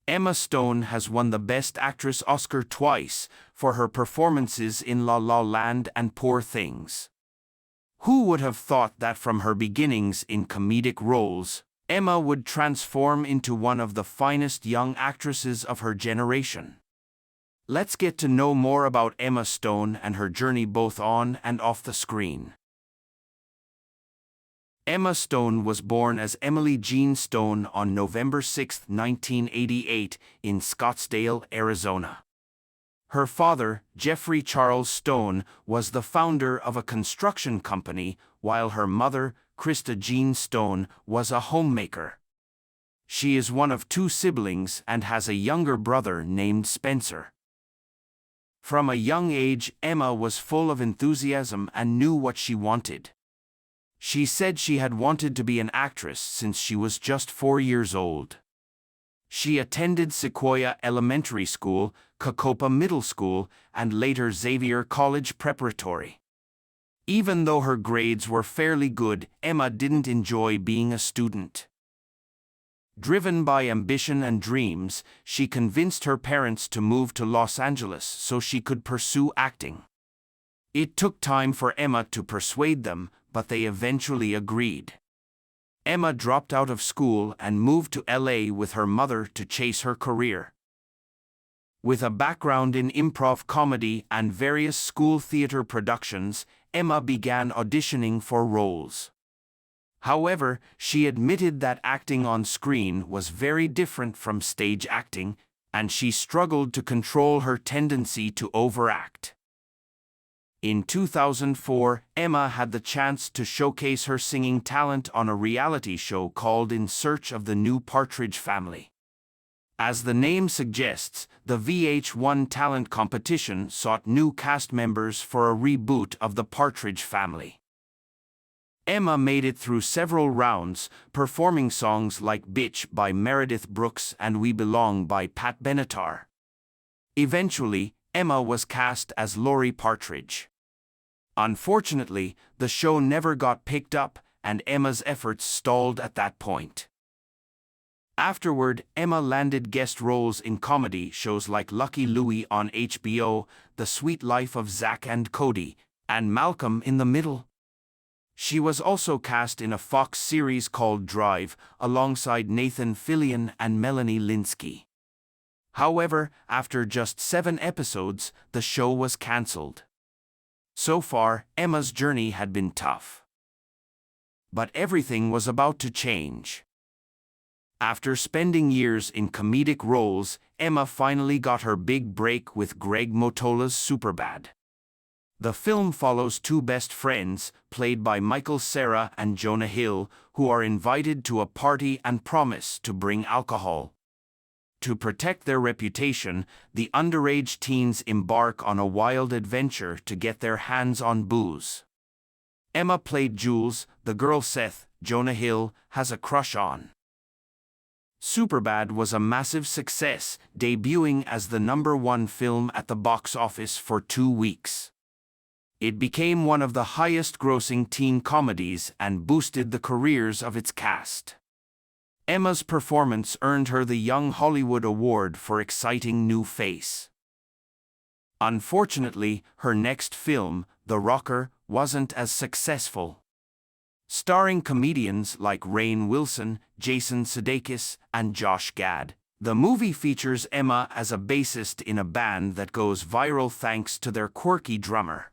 Emma Stone has won the Best Actress Oscar twice for her performances in La La Land and Poor Things. Who would have thought that from her beginnings in comedic roles, Emma would transform into one of the finest young actresses of her generation? Let's get to know more about Emma Stone and her journey both on and off the screen. Emma Stone was born as Emily Jean Stone on November 6, 1988, in Scottsdale, Arizona. Her father, Jeffrey Charles Stone, was the founder of a construction company, while her mother, Krista Jean Stone, was a homemaker. She is one of two siblings and has a younger brother named Spencer. From a young age, Emma was full of enthusiasm and knew what she wanted. She said she had wanted to be an actress since she was just 4 years old. She attended Sequoia Elementary School, Cocopa Middle School, and later Xavier College Preparatory. Even though her grades were fairly good, Emma didn't enjoy being a student. Driven by ambition and dreams, she convinced her parents to move to Los Angeles so she could pursue acting. It took time for Emma to persuade them, but they eventually agreed. Emma dropped out of school and moved to LA with her mother to chase her career. With a background in improv comedy and various school theater productions, Emma began auditioning for roles. However, she admitted that acting on screen was very different from stage acting, and she struggled to control her tendency to overact. In 2004, Emma had the chance to showcase her singing talent on a reality show called In Search of the New Partridge Family. As the name suggests, the VH1 talent competition sought new cast members for a reboot of the Partridge Family. Emma made it through several rounds, performing songs like Bitch by Meredith Brooks and We Belong by Pat Benatar. Eventually, Emma was cast as Laurie Partridge. Unfortunately, the show never got picked up, and Emma's efforts stalled at that point. Afterward, Emma landed guest roles in comedy shows like Lucky Louie on HBO, The Sweet Life of Zack and Cody, and Malcolm in the Middle. She was also cast in a Fox series called Drive, alongside Nathan Fillion and Melanie Lynskey. However, after just 7 episodes, the show was cancelled. So far, Emma's journey had been tough. But everything was about to change. After spending years in comedic roles, Emma finally got her big break with Greg Motola's Superbad. The film follows two best friends, played by Michael Cera and Jonah Hill, who are invited to a party and promise to bring alcohol. To protect their reputation, the underage teens embark on a wild adventure to get their hands on booze. Emma played Jules, the girl Seth, Jonah Hill, has a crush on. Superbad was a massive success, debuting as the #1 film at the box office for 2 weeks. It became one of the highest-grossing teen comedies and boosted the careers of its cast. Emma's performance earned her the Young Hollywood Award for Exciting New Face. Unfortunately, her next film, The Rocker, wasn't as successful. Starring comedians like Rainn Wilson, Jason Sudeikis, and Josh Gad, the movie features Emma as a bassist in a band that goes viral thanks to their quirky drummer.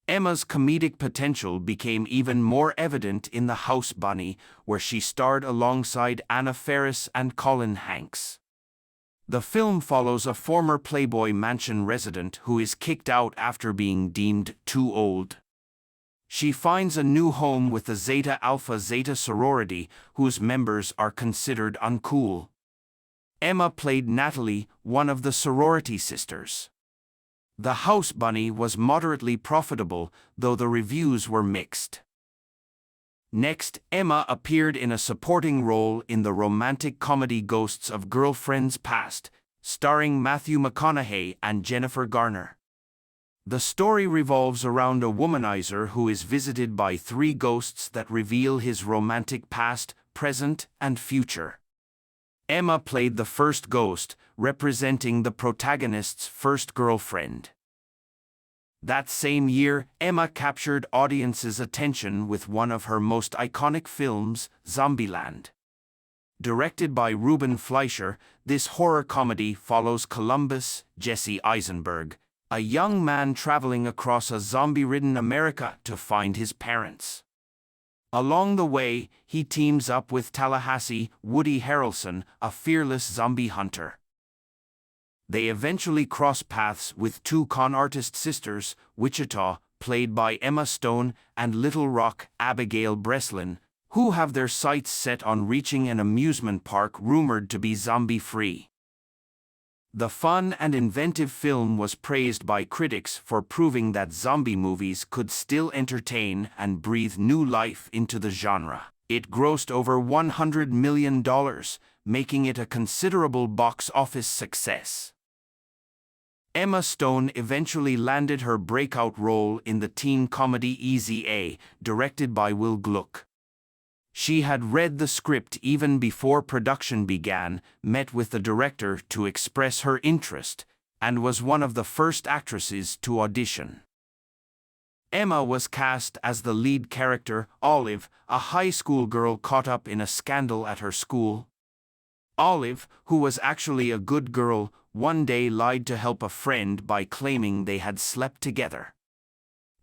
Emma's comedic potential became even more evident in The House Bunny, where she starred alongside Anna Faris and Colin Hanks. The film follows a former Playboy Mansion resident who is kicked out after being deemed too old. She finds a new home with the Zeta Alpha Zeta sorority, whose members are considered uncool. Emma played Natalie, one of the sorority sisters. The House Bunny was moderately profitable, though the reviews were mixed. Next, Emma appeared in a supporting role in the romantic comedy Ghosts of Girlfriends Past, starring Matthew McConaughey and Jennifer Garner. The story revolves around a womanizer who is visited by 3 ghosts that reveal his romantic past, present, and future. Emma played the first ghost, representing the protagonist's first girlfriend. That same year, Emma captured audiences' attention with one of her most iconic films, Zombieland. Directed by Ruben Fleischer, this horror comedy follows Columbus, Jesse Eisenberg, a young man traveling across a zombie-ridden America to find his parents. Along the way, he teams up with Tallahassee, Woody Harrelson, a fearless zombie hunter. They eventually cross paths with two con artist sisters, Wichita, played by Emma Stone, and Little Rock, Abigail Breslin, who have their sights set on reaching an amusement park rumored to be zombie-free. The fun and inventive film was praised by critics for proving that zombie movies could still entertain and breathe new life into the genre. It grossed over $100 million, making it a considerable box office success. Emma Stone eventually landed her breakout role in the teen comedy Easy A, directed by Will Gluck. She had read the script even before production began, met with the director to express her interest, and was one of the first actresses to audition. Emma was cast as the lead character, Olive, a high school girl caught up in a scandal at her school. Olive, who was actually a good girl, one day lied to help a friend by claiming they had slept together.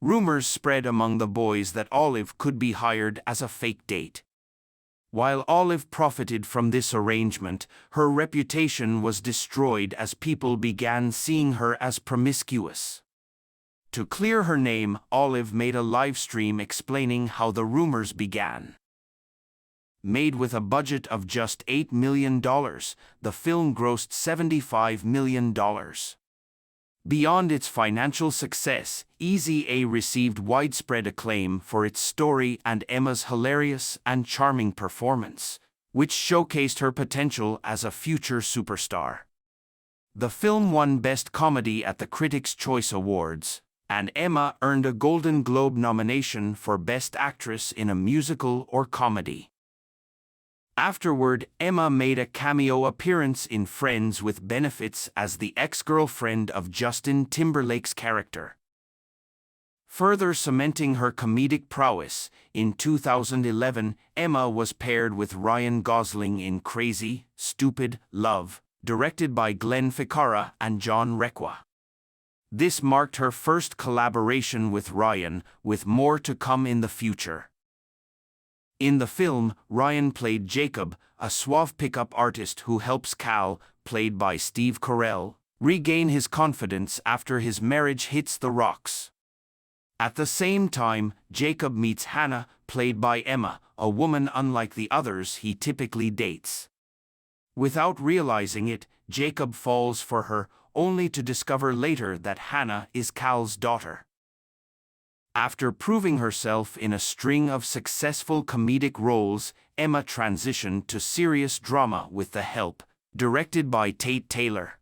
Rumors spread among the boys that Olive could be hired as a fake date. While Olive profited from this arrangement, her reputation was destroyed as people began seeing her as promiscuous. To clear her name, Olive made a live stream explaining how the rumors began. Made with a budget of just $8 million, the film grossed $75 million. Beyond its financial success, Easy A received widespread acclaim for its story and Emma's hilarious and charming performance, which showcased her potential as a future superstar. The film won Best Comedy at the Critics' Choice Awards, and Emma earned a Golden Globe nomination for Best Actress in a Musical or Comedy. Afterward, Emma made a cameo appearance in Friends with Benefits as the ex-girlfriend of Justin Timberlake's character. Further cementing her comedic prowess, in 2011, Emma was paired with Ryan Gosling in Crazy, Stupid, Love, directed by Glenn Ficarra and John Requa. This marked her first collaboration with Ryan, with more to come in the future. In the film, Ryan played Jacob, a suave pickup artist who helps Cal, played by Steve Carell, regain his confidence after his marriage hits the rocks. At the same time, Jacob meets Hannah, played by Emma, a woman unlike the others he typically dates. Without realizing it, Jacob falls for her, only to discover later that Hannah is Cal's daughter. After proving herself in a string of successful comedic roles, Emma transitioned to serious drama with The Help, directed by Tate Taylor.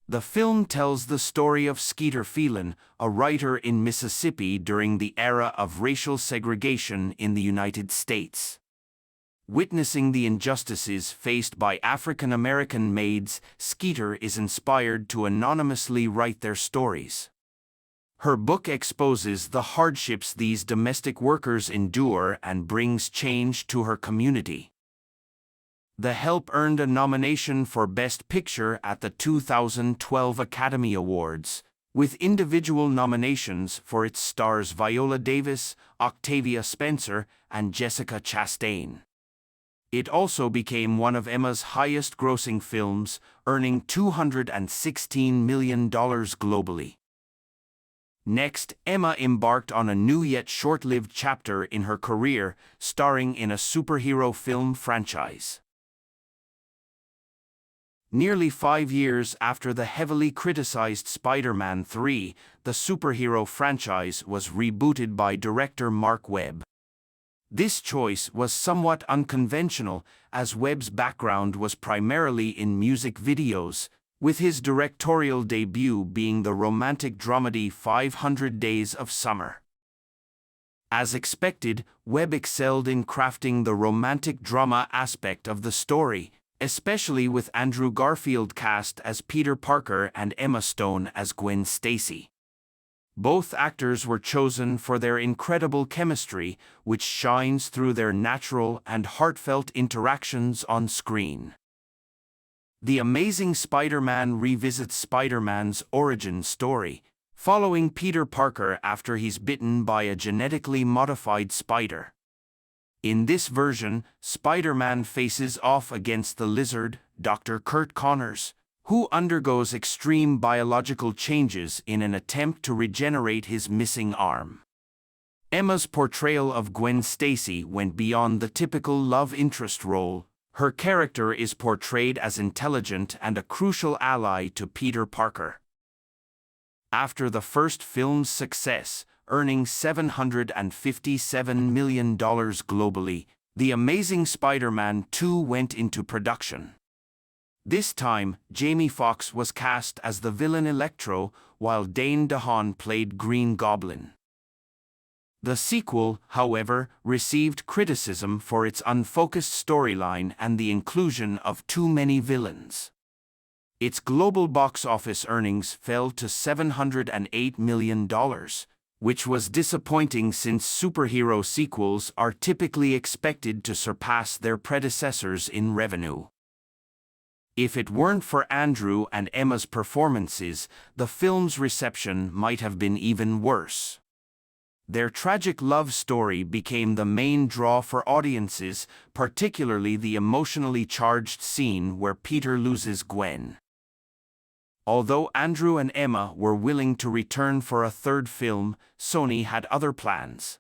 The film tells the story of Skeeter Phelan, a writer in Mississippi during the era of racial segregation in the United States. Witnessing the injustices faced by African American maids, Skeeter is inspired to anonymously write their stories. Her book exposes the hardships these domestic workers endure and brings change to her community. The Help earned a nomination for Best Picture at the 2012 Academy Awards, with individual nominations for its stars Viola Davis, Octavia Spencer, and Jessica Chastain. It also became one of Emma's highest-grossing films, earning $216 million globally. Next, Emma embarked on a new yet short-lived chapter in her career, starring in a superhero film franchise. Nearly 5 years after the heavily criticized Spider-Man 3, the superhero franchise was rebooted by director Mark Webb. This choice was somewhat unconventional, as Webb's background was primarily in music videos, with his directorial debut being the romantic dramedy 500 Days of Summer. As expected, Webb excelled in crafting the romantic drama aspect of the story, especially with Andrew Garfield cast as Peter Parker and Emma Stone as Gwen Stacy. Both actors were chosen for their incredible chemistry, which shines through their natural and heartfelt interactions on screen. The Amazing Spider-Man revisits Spider-Man's origin story, following Peter Parker after he's bitten by a genetically modified spider. In this version, Spider-Man faces off against the Lizard, Dr. Kurt Connors, who undergoes extreme biological changes in an attempt to regenerate his missing arm. Emma's portrayal of Gwen Stacy went beyond the typical love interest role. Her character is portrayed as intelligent and a crucial ally to Peter Parker. After the first film's success, earning $757 million globally, The Amazing Spider-Man 2 went into production. This time, Jamie Foxx was cast as the villain Electro, while Dane DeHaan played Green Goblin. The sequel, however, received criticism for its unfocused storyline and the inclusion of too many villains. Its global box office earnings fell to $708 million, which was disappointing since superhero sequels are typically expected to surpass their predecessors in revenue. If it weren't for Andrew and Emma's performances, the film's reception might have been even worse. Their tragic love story became the main draw for audiences, particularly the emotionally charged scene where Peter loses Gwen. Although Andrew and Emma were willing to return for a third film, Sony had other plans.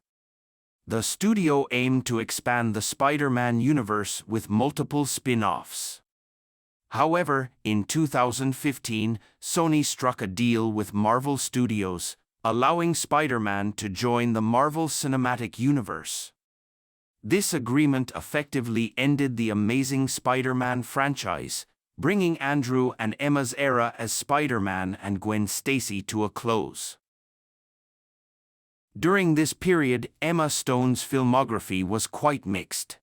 The studio aimed to expand the Spider-Man universe with multiple spin-offs. However, in 2015, Sony struck a deal with Marvel Studios, allowing Spider-Man to join the Marvel Cinematic Universe. This agreement effectively ended the Amazing Spider-Man franchise, bringing Andrew and Emma's era as Spider-Man and Gwen Stacy to a close. During this period, Emma Stone's filmography was quite mixed.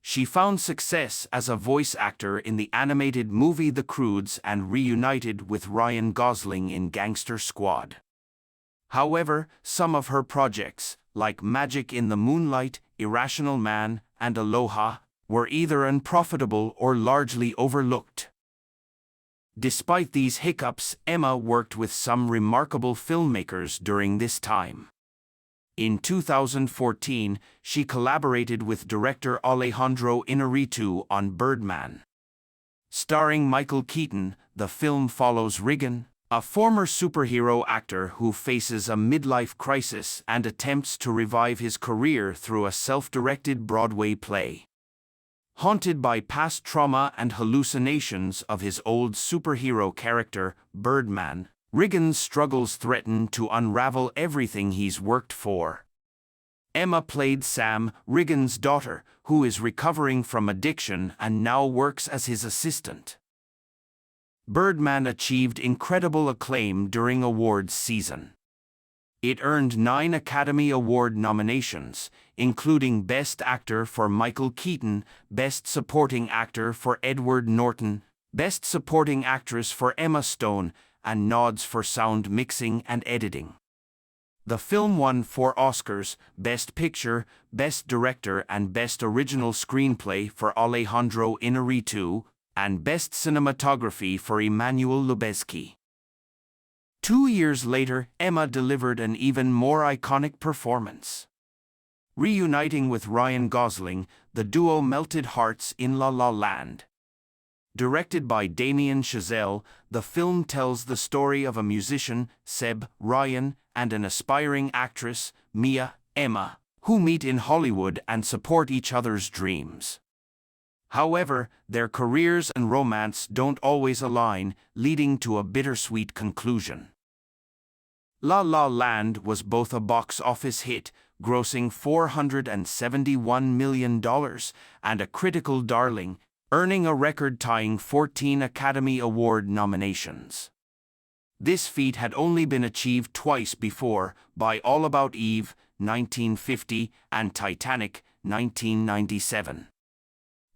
She found success as a voice actor in the animated movie The Croods and reunited with Ryan Gosling in Gangster Squad. However, some of her projects, like Magic in the Moonlight, Irrational Man, and Aloha, were either unprofitable or largely overlooked. Despite these hiccups, Emma worked with some remarkable filmmakers during this time. In 2014, she collaborated with director Alejandro Inarritu on Birdman. Starring Michael Keaton, the film follows Regan, a former superhero actor who faces a midlife crisis and attempts to revive his career through a self-directed Broadway play. Haunted by past trauma and hallucinations of his old superhero character, Birdman, Regan's struggles threaten to unravel everything he's worked for. Emma played Sam, Regan's daughter, who is recovering from addiction and now works as his assistant. Birdman achieved incredible acclaim during awards season. It earned 9 Academy Award nominations, including Best Actor for Michael Keaton, Best Supporting Actor for Edward Norton, Best Supporting Actress for Emma Stone, and nods for sound mixing and editing. The film won 4 Oscars, Best Picture, Best Director and Best Original Screenplay for Alejandro Inarritu, and Best Cinematography for Emmanuel Lubezki. 2 years later, Emma delivered an even more iconic performance. Reuniting with Ryan Gosling, the duo melted hearts in La La Land. Directed by Damien Chazelle, the film tells the story of a musician, Seb, Ryan, and an aspiring actress, Mia, Emma, who meet in Hollywood and support each other's dreams. However, their careers and romance don't always align, leading to a bittersweet conclusion. La La Land was both a box office hit, grossing $471 million, and a critical darling, earning a record-tying 14 Academy Award nominations. This feat had only been achieved twice before, by All About Eve, 1950, and Titanic, 1997.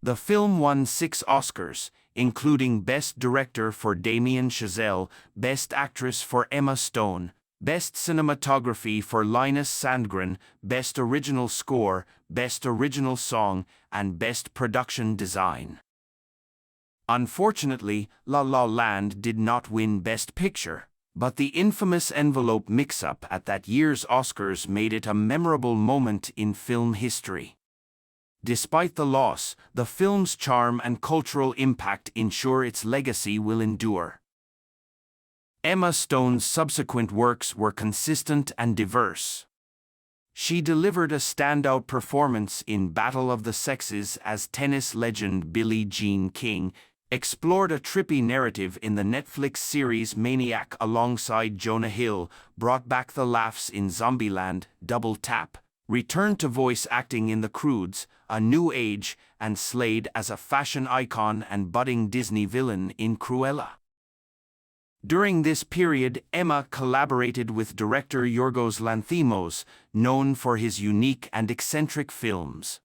The film won 6 Oscars, including Best Director for Damien Chazelle, Best Actress for Emma Stone, Best Cinematography for Linus Sandgren, Best Original Score, Best Original Song, and Best Production Design. Unfortunately, La La Land did not win Best Picture, but the infamous envelope mix-up at that year's Oscars made it a memorable moment in film history. Despite the loss, the film's charm and cultural impact ensure its legacy will endure. Emma Stone's subsequent works were consistent and diverse. She delivered a standout performance in Battle of the Sexes as tennis legend Billie Jean King, explored a trippy narrative in the Netflix series Maniac alongside Jonah Hill, brought back the laughs in Zombieland, Double Tap, returned to voice acting in The Croods, A New Age, and slayed as a fashion icon and budding Disney villain in Cruella. During this period, Emma collaborated with director Yorgos Lanthimos, known for his unique and eccentric films.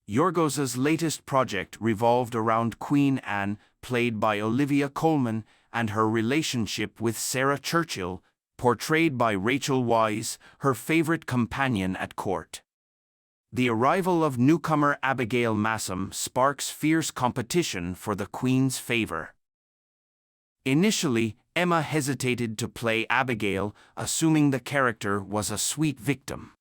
Yorgos's latest project revolved around Queen Anne, played by Olivia Colman, and her relationship with Sarah Churchill, portrayed by Rachel Weisz, her favorite companion at court. The arrival of newcomer Abigail Massam sparks fierce competition for the Queen's favor. Initially, Emma hesitated to play Abigail, assuming the character was a sweet victim.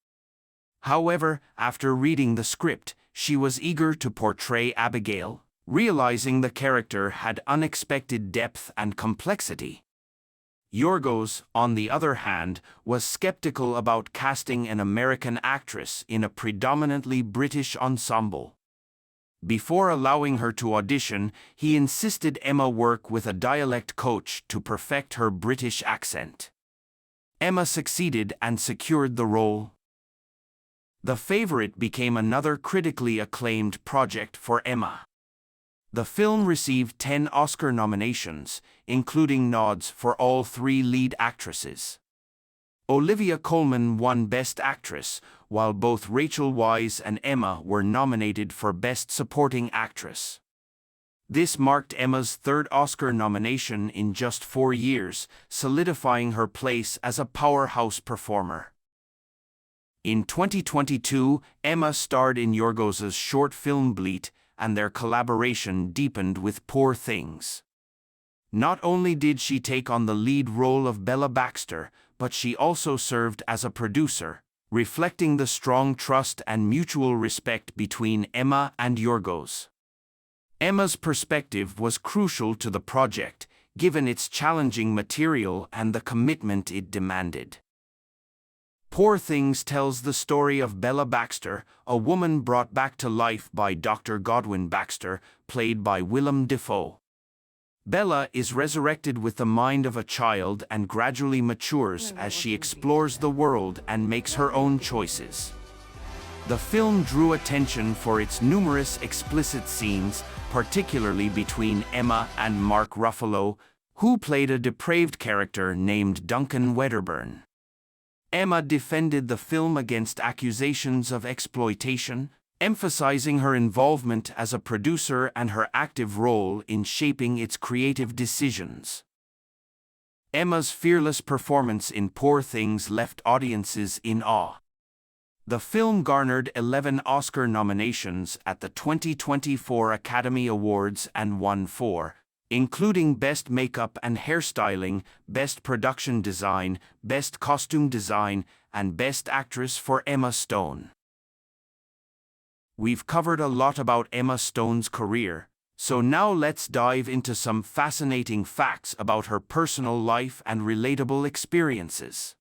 However, after reading the script, she was eager to portray Abigail, realizing the character had unexpected depth and complexity. Yorgos, on the other hand, was skeptical about casting an American actress in a predominantly British ensemble. Before allowing her to audition, he insisted Emma work with a dialect coach to perfect her British accent. Emma succeeded and secured the role. The Favourite became another critically acclaimed project for Emma. The film received 10 Oscar nominations, including nods for all 3 lead actresses. Olivia Colman won Best Actress, while both Rachel Weisz and Emma were nominated for Best Supporting Actress. This marked Emma's 3rd Oscar nomination in just 4 years, solidifying her place as a powerhouse performer. In 2022, Emma starred in Yorgos's short film Bleat, and their collaboration deepened with Poor Things. Not only did she take on the lead role of Bella Baxter, but she also served as a producer, reflecting the strong trust and mutual respect between Emma and Yorgos. Emma's perspective was crucial to the project, given its challenging material and the commitment it demanded. Poor Things tells the story of Bella Baxter, a woman brought back to life by Dr. Godwin Baxter, played by Willem Dafoe. Bella is resurrected with the mind of a child and gradually matures as she explores the world and makes her own choices. The film drew attention for its numerous explicit scenes, particularly between Emma and Mark Ruffalo, who played a depraved character named Duncan Wedderburn. Emma defended the film against accusations of exploitation, emphasizing her involvement as a producer and her active role in shaping its creative decisions. Emma's fearless performance in Poor Things left audiences in awe. The film garnered 11 Oscar nominations at the 2024 Academy Awards and won 4, including Best Makeup and Hairstyling, Best Production Design, Best Costume Design, and Best Actress for Emma Stone. We've covered a lot about Emma Stone's career, so now let's dive into some fascinating facts about her personal life and relatable experiences.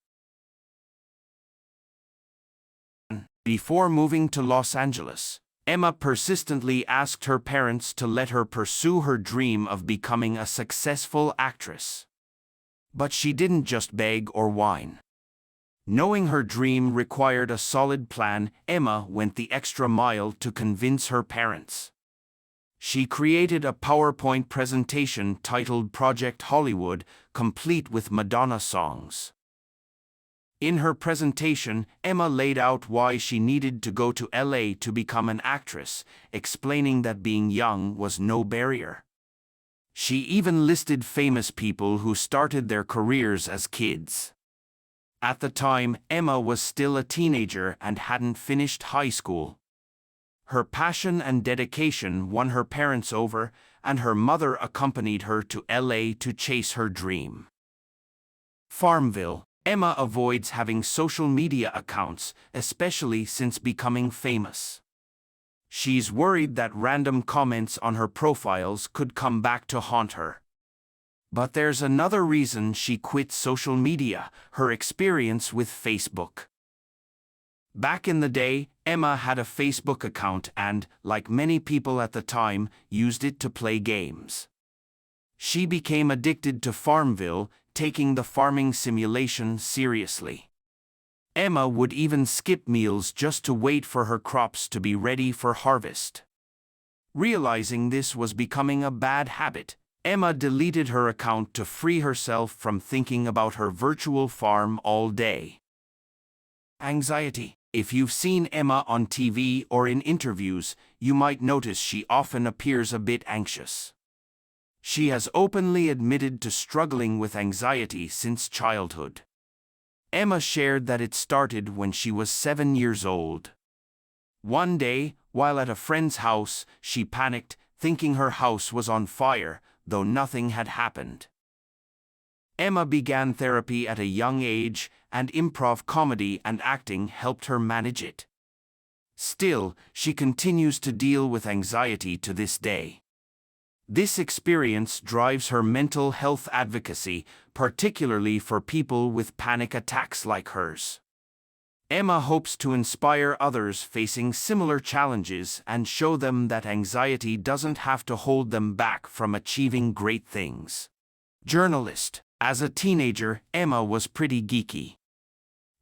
Before moving to Los Angeles, Emma persistently asked her parents to let her pursue her dream of becoming a successful actress. But she didn't just beg or whine. Knowing her dream required a solid plan, Emma went the extra mile to convince her parents. She created a PowerPoint presentation titled Project Hollywood, complete with Madonna songs. In her presentation, Emma laid out why she needed to go to LA to become an actress, explaining that being young was no barrier. She even listed famous people who started their careers as kids. At the time, Emma was still a teenager and hadn't finished high school. Her passion and dedication won her parents over, and her mother accompanied her to LA to chase her dream. FarmVille. Emma avoids having social media accounts, especially since becoming famous. She's worried that random comments on her profiles could come back to haunt her. But there's another reason she quit social media: her experience with Facebook. Back in the day, Emma had a Facebook account and, like many people at the time, used it to play games. She became addicted to FarmVille, taking the farming simulation seriously. Emma would even skip meals just to wait for her crops to be ready for harvest. Realizing this was becoming a bad habit, Emma deleted her account to free herself from thinking about her virtual farm all day. Anxiety. If you've seen Emma on TV or in interviews, you might notice she often appears a bit anxious. She has openly admitted to struggling with anxiety since childhood. Emma shared that it started when she was 7 years old. One day, while at a friend's house, she panicked, thinking her house was on fire, though nothing had happened. Emma began therapy at a young age, and improv comedy and acting helped her manage it. Still, she continues to deal with anxiety to this day. This experience drives her mental health advocacy, particularly for people with panic attacks like hers. Emma hopes to inspire others facing similar challenges and show them that anxiety doesn't have to hold them back from achieving great things. Journalist. As a teenager, Emma was pretty geeky.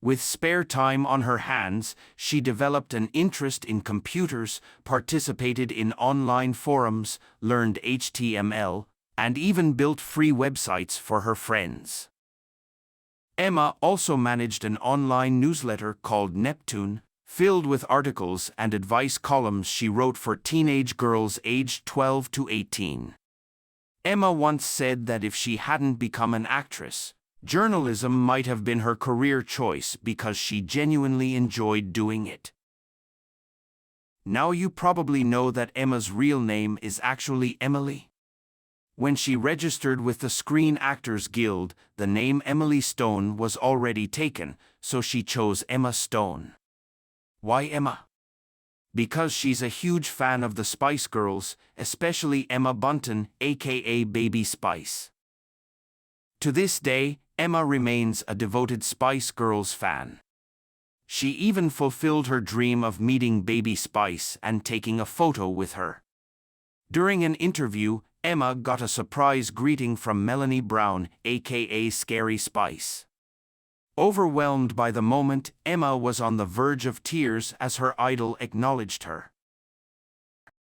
With spare time on her hands, she developed an interest in computers, participated in online forums, learned HTML, and even built free websites for her friends. Emma also managed an online newsletter called Neptune, filled with articles and advice columns she wrote for teenage girls aged 12 to 18. Emma once said that if she hadn't become an actress, journalism might have been her career choice because she genuinely enjoyed doing it. Now you probably know that Emma's real name is actually Emily. When she registered with the Screen Actors Guild, the name Emily Stone was already taken, so she chose Emma Stone. Why Emma? Because she's a huge fan of the Spice Girls, especially Emma Bunton, aka Baby Spice. To this day, Emma remains a devoted Spice Girls fan. She even fulfilled her dream of meeting Baby Spice and taking a photo with her. During an interview, Emma got a surprise greeting from Melanie Brown, aka Scary Spice. Overwhelmed by the moment, Emma was on the verge of tears as her idol acknowledged her.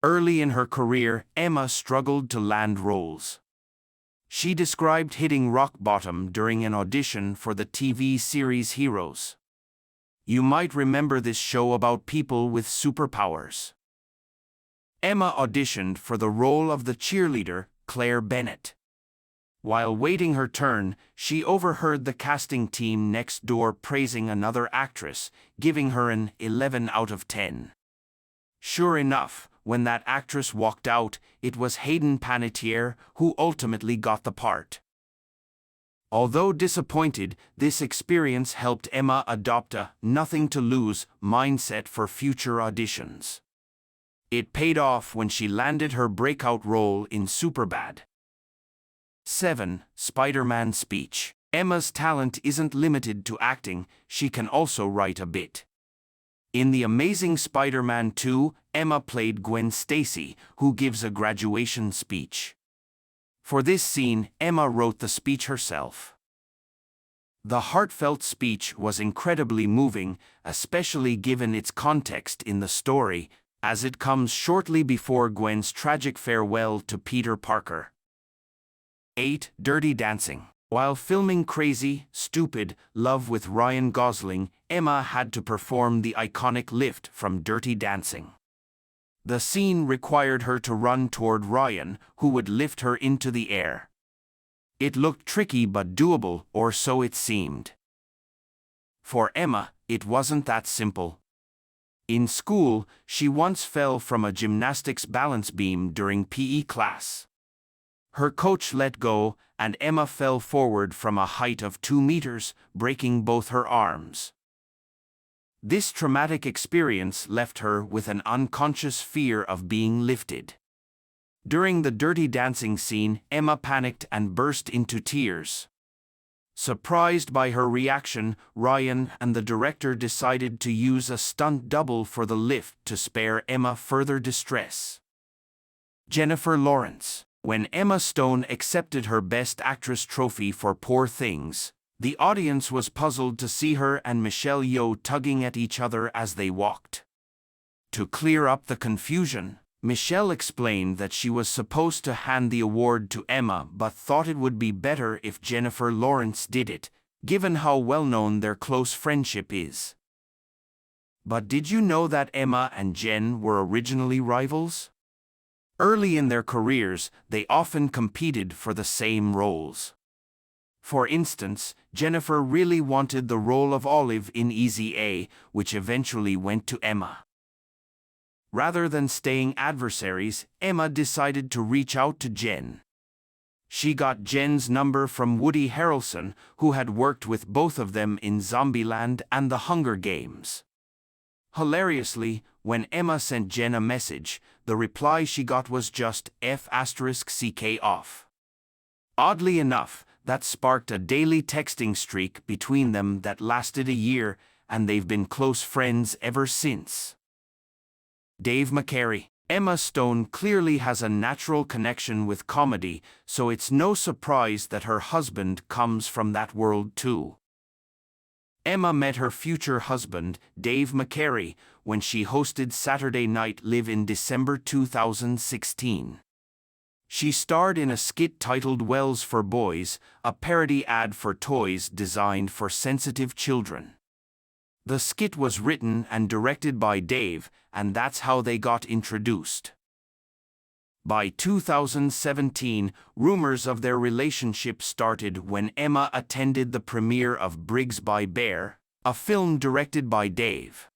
Early in her career, Emma struggled to land roles. She described hitting rock bottom during an audition for the TV series Heroes. You might remember this show about people with superpowers. Emma auditioned for the role of the cheerleader, Claire Bennett. While waiting her turn, she overheard the casting team next door praising another actress, giving her an 11 out of 10. Sure enough, when that actress walked out, it was Hayden Panettiere who ultimately got the part. Although disappointed, this experience helped Emma adopt a nothing-to-lose mindset for future auditions. It paid off when she landed her breakout role in Superbad. 7. Spider-Man speech. Emma's talent isn't limited to acting, she can also write a bit. In The Amazing Spider-Man 2, Emma played Gwen Stacy, who gives a graduation speech. For this scene, Emma wrote the speech herself. The heartfelt speech was incredibly moving, especially given its context in the story, as it comes shortly before Gwen's tragic farewell to Peter Parker. 8. Dirty Dancing. While filming Crazy, Stupid, Love with Ryan Gosling, Emma had to perform the iconic lift from Dirty Dancing. The scene required her to run toward Ryan, who would lift her into the air. It looked tricky but doable, or so it seemed. For Emma, it wasn't that simple. In school, she once fell from a gymnastics balance beam during PE class. Her coach let go, and Emma fell forward from a height of 2 meters, breaking both her arms. This traumatic experience left her with an unconscious fear of being lifted. During the Dirty Dancing scene, Emma panicked and burst into tears. Surprised by her reaction, Ryan and the director decided to use a stunt double for the lift to spare Emma further distress. Jennifer Lawrence. When Emma Stone accepted her Best Actress trophy for Poor Things, the audience was puzzled to see her and Michelle Yeoh tugging at each other as they walked. To clear up the confusion, Michelle explained that she was supposed to hand the award to Emma but thought it would be better if Jennifer Lawrence did it, given how well-known their close friendship is. But did you know that Emma and Jen were originally rivals? Early in their careers, they often competed for the same roles. For instance, Jennifer really wanted the role of Olive in Easy A, which eventually went to Emma. Rather than staying adversaries, Emma decided to reach out to Jen. She got Jen's number from Woody Harrelson, who had worked with both of them in Zombieland and The Hunger Games. Hilariously, when Emma sent Jen a message, the reply she got was just F***CK off. Oddly enough, that sparked a daily texting streak between them that lasted a year, and they've been close friends ever since. Dave McCary. Emma Stone clearly has a natural connection with comedy, so it's no surprise that her husband comes from that world too. Emma met her future husband, Dave McCary, when she hosted Saturday Night Live in December 2016. She starred in a skit titled Wells for Boys, a parody ad for toys designed for sensitive children. The skit was written and directed by Dave, and that's how they got introduced. By 2017, rumors of their relationship started when Emma attended the premiere of Briggs by Bear, a film directed by Dave.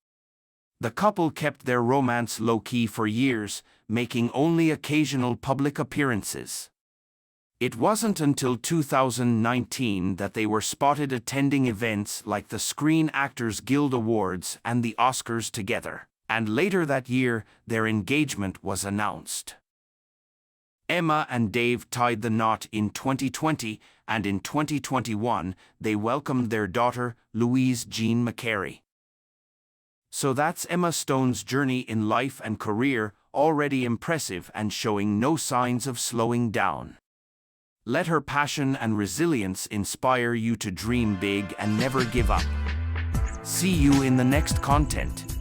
The couple kept their romance low-key for years, making only occasional public appearances. It wasn't until 2019 that they were spotted attending events like the Screen Actors Guild Awards and the Oscars together, and later that year, their engagement was announced. Emma and Dave tied the knot in 2020, and in 2021, they welcomed their daughter, Louise Jean McCary. So that's Emma Stone's journey in life and career, already impressive and showing no signs of slowing down. Let her passion and resilience inspire you to dream big and never give up. See you in the next content.